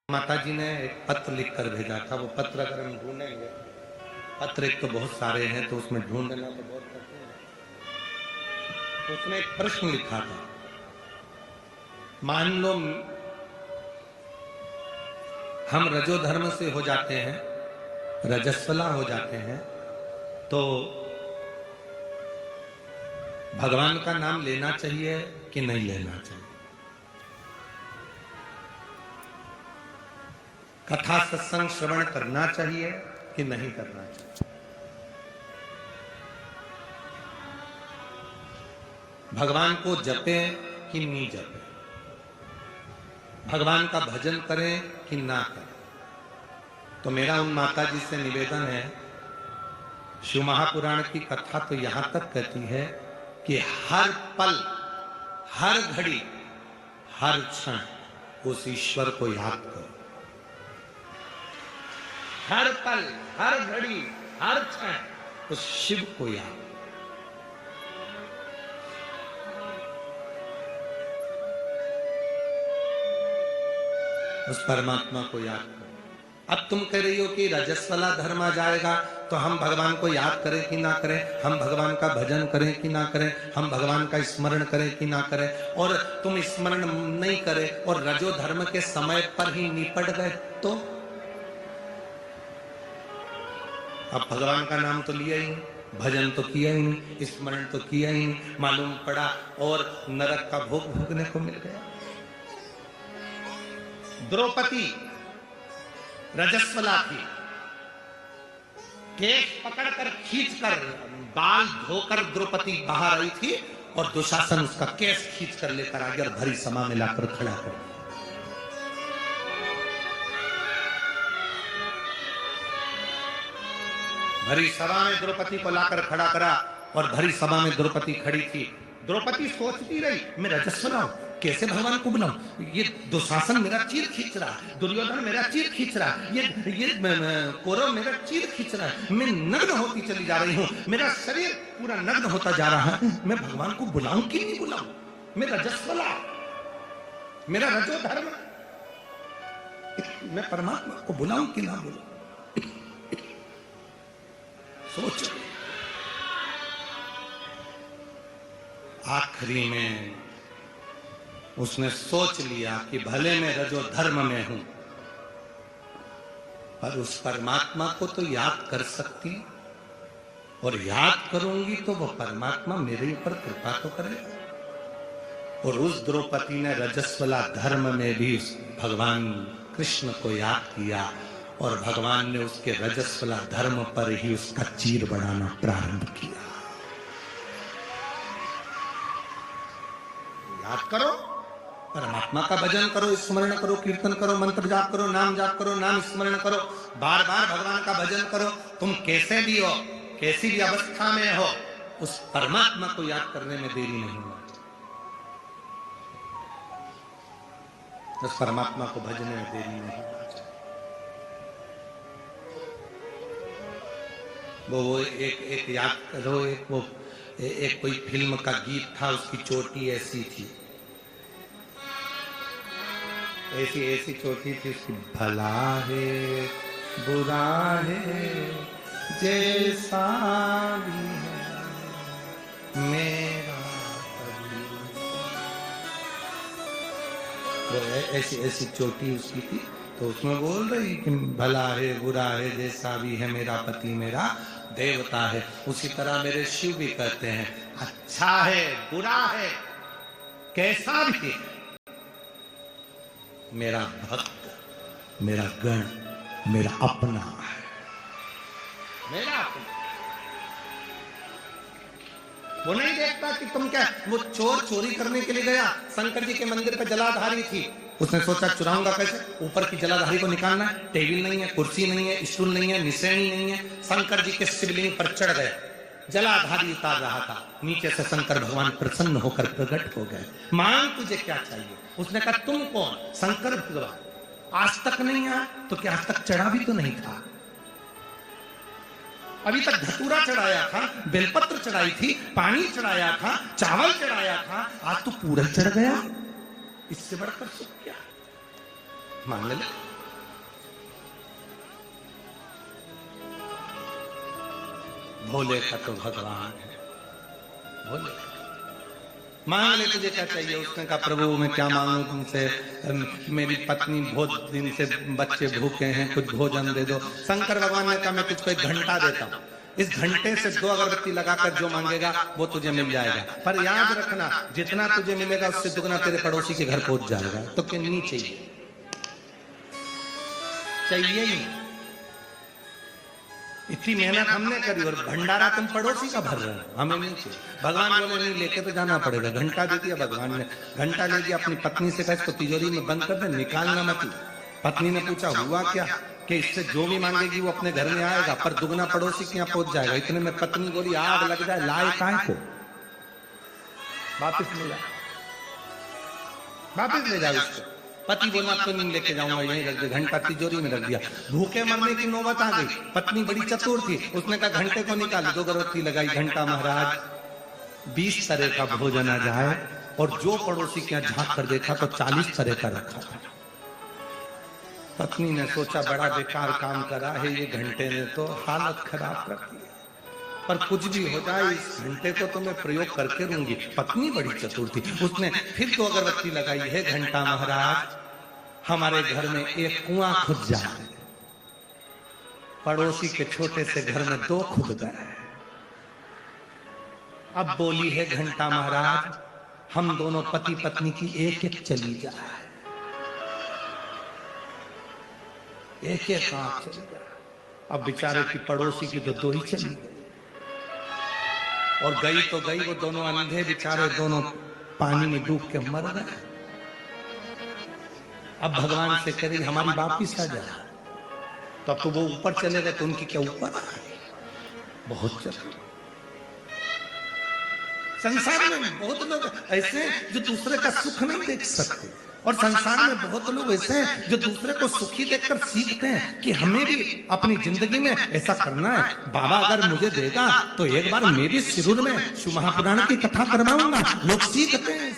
माता जी ने एक पत्र लिख कर भेजा था। वो पत्र अगर हम ढूंढेंगे, पत्र एक तो बहुत सारे हैं तो उसमें ढूंढना तो बहुत कठिन है। तो उसने एक प्रश्न लिखा था, मान लो हम रजोधर्म से हो जाते हैं, रजस्वला हो जाते हैं, तो भगवान का नाम लेना चाहिए कि नहीं लेना चाहिए? कथा सत्संग श्रवण करना चाहिए कि नहीं करना चाहिए? भगवान को जपें कि नहीं जपें? भगवान का भजन करें कि ना करें? तो मेरा उन माता जी से निवेदन है, शिव महापुराण की कथा तो यहां तक कहती है कि हर पल, हर घड़ी, हर क्षण उस ईश्वर को याद करो। हर पल, हर घड़ी, हर क्षण उस शिव को याद। उस परमात्मा को याद करो। अब तुम कह रही हो कि रजस्वला धर्म आ जाएगा तो हम भगवान को याद करें कि ना करें, हम भगवान का भजन करें कि ना करें, हम भगवान का स्मरण करें कि ना करें, और तुम स्मरण नहीं करें और रजो धर्म के समय पर ही निपट गए तो? अब भगवान का नाम तो लिया ही नहीं, भजन तो किया ही नहीं, स्मरण तो किया ही नहीं, मालूम पड़ा और नरक का भोग भोगने को मिल गया। द्रौपदी रजस्वला थी, केस पकड़कर खींचकर, बाल धोकर द्रौपदी बाहर आई थी और दुशासन उसका केस खींचकर लेकर आ गया और भरी सभा में लाकर खड़ा कर दिया। भरी सभा में द्रौपदी को लाकर खड़ा करा और भरी सभा में द्रौपदी खड़ी थी। द्रौपदी सोचती रही, मैं रजस्वला हूं, कैसे भगवान को बुलाऊं? ये दुशासन मेरा चीर खींच रहा, दुर्योधन मेरा चीर खींच रहा, ये कौरव मेरा चीर खींच रहा है, मैं नग्न होती चली जा रही हूं, मेरा शरीर पूरा नग्न होता जा रहा है, मैं भगवान को बुलाऊं कि नहीं बुलाऊं? मैं रजस्वला, मेरा रजो धर्म, मैं परमात्मा को बुलाऊं कि ना बुलाऊं? सोच। आखिरी में उसने सोच लिया कि भले मैं रजो धर्म में हूं, पर उस परमात्मा को तो याद कर सकती, और याद करूंगी तो वो परमात्मा मेरे ऊपर कृपा तो करेगा। और उस द्रौपदी ने रजस्वला धर्म में भी भगवान कृष्ण को याद किया और भगवान ने उसके रजस्वला धर्म पर ही उसका चीर बढ़ाना प्रारंभ किया। याद करो, परमात्मा का भजन करो, स्मरण करो, कीर्तन करो, मंत्र जाप करो, नाम जाप करो, नाम स्मरण करो, बार बार भगवान का भजन करो। तुम कैसे भी हो, कैसी भी अवस्था में हो, उस परमात्मा को याद करने में देरी नहीं होना। उस परमात्मा को भजने में देरी नहीं होना। वो एक याद करो, एक कोई फिल्म का गीत था, उसकी चोटी ऐसी थी, ऐसी चोटी थी उसकी, भला है बुरा है जैसा भी है मेरा कभी। वो ऐसी चोटी उसकी थी, तो उसमें बोल रही कि भला है बुरा है जैसा भी है मेरा पति मेरा देवता है। उसी तरह मेरे शिव भी कहते हैं, अच्छा है बुरा है कैसा भी है मेरा भक्त, मेरा गण, मेरा अपना है, मेरा अपना। वो नहीं देखता कि तुम क्या, वो चोर चोरी करने के लिए गया, शंकर जी के मंदिर पर जलाधारी थी, उसने सोचा चुराऊंगा कैसे, ऊपर की जलाधारी को निकालना है, टेबल नहीं है, कुर्सी नहीं है, स्टूल नहीं है, निशानी नहीं है, शंकर जी के शिवलिंग पर चढ़ गए, जलाधारी उतार रहा था, नीचे से शंकर भगवान प्रसन्न होकर प्रकट हो गए। मांग तुझे क्या चाहिए? उसने कहा तुम कौन? शंकर भगवान। आज तक नहीं आया तो क्या आज तक चढ़ा भी तो नहीं था? अभी तक धतूरा चढ़ाया था, बेलपत्र चढ़ाई थी, पानी चढ़ाया था, चावल चढ़ाया था, आज तो पूरा चढ़ गया, इससे बढ़कर सुख क्या? मांग ले। भोले का तो भगवान है, भोले मांग ले तुझे क्या चाहिए। उसने कहा प्रभु मैं क्या मांगू तुमसे, मेरी पत्नी बहुत दिन से बच्चे भूखे हैं, कुछ भोजन दे दो। शंकर भगवान ने कहा मैं तुझको एक घंटा देता हूँ, इस घंटे से 2 अगरबत्ती लगाकर जो मांगेगा वो तुझे मिल जाएगा, पर याद रखना जितना तुझे मिलेगा उससे दुगना तेरे पड़ोसी के घर पहुंच जाएगा। तो कितनी चाहिए? चाहिए ही इतनी मेहनत हमने करी और भंडारा तुम पड़ोसी का भर रहे हो, हमें नहीं चाहिए। भगवान बोले नहीं लेके तो जाना पड़ेगा। घंटा दे दिया भगवान ने, घंटा ले दिया, अपनी पत्नी से कहा इसको तिजोरी में बंद कर दे, निकालना मत। पत्नी ने पूछा हुआ क्या, कि इससे जो भी मांगेगी वो अपने घर में आएगा पर दुगना पड़ोसी के यहाँ पहुंच जाएगा। इतने में पत्नी बोली आग लग जाए लाए काय को, वापिस ले जा, वापिस ले जाओ इसको। पति बोला तो नहीं लेके जाऊंगा, यहीं रख दे। घंटा तिजोरी में रख दिया। भूखे मरने की नौबत आ गई। पत्नी बड़ी चतुर थी, उसने कहा घंटे को निकाल, 2 अगरबत्ती लगाई। घंटा महाराज 20 तरह का भोजन आ जाए, और जो पड़ोसी के यहाँ झांक कर देखा तो 40 तरह का रखा था। पत्नी ने सोचा बड़ा बेकार काम करा है ये घंटे ने, तो हालत खराब कर दी, पर कुछ भी हो जाए इस घंटे को तो मैं प्रयोग करके रहूंगी। पत्नी बड़ी चतुर थी, उसने फिर 2 अगरबत्ती लगाई। है घंटा महाराज हमारे घर में एक कुआं खुद जाए, पड़ोसी के छोटे से घर में 2 खुद गए। अब बोली है घंटा महाराज हम दोनों पति पत्नी की एक चली जाए, एक आंख चली जाए। अब बेचारे की पड़ोसी की तो 2 ही चली गई, और गई तो गई, वो दोनों अंधे बेचारे दोनों पानी में डूब के मर गए। अब भगवान से कह रही हमारी वापिस आ जा, तो अब तो वो ऊपर चले गए, तो उनकी क्या ऊपर आ गई? बहुत चल संसार में बहुत लोग ऐसे जो दूसरे का सुख नहीं देख सकते, और संसार में बहुत लोग ऐसे हैं जो दूसरे को सुखी देखकर सीखते हैं कि हमें भी अपनी जिंदगी में ऐसा करना है। बाबा अगर मुझे देगा तो एक बार मैं भी सिरुर में शिव महापुराण की कथा करवाऊंगा। लोग सीखते हैं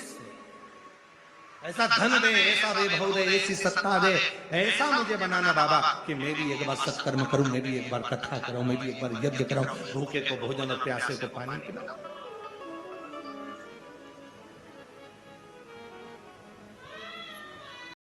ऐसा धन दे, ऐसा वैभव दे, ऐसी सत्ता दे, ऐसा मुझे बनाना बाबा कि मैं भी एक बार सत्कर्म करूं, मैं भी एक बार कथा कराऊं, मैं भी एक बार यज्ञ कराऊं, भूखे को भोजन और प्यासे को पानी पिलाऊं।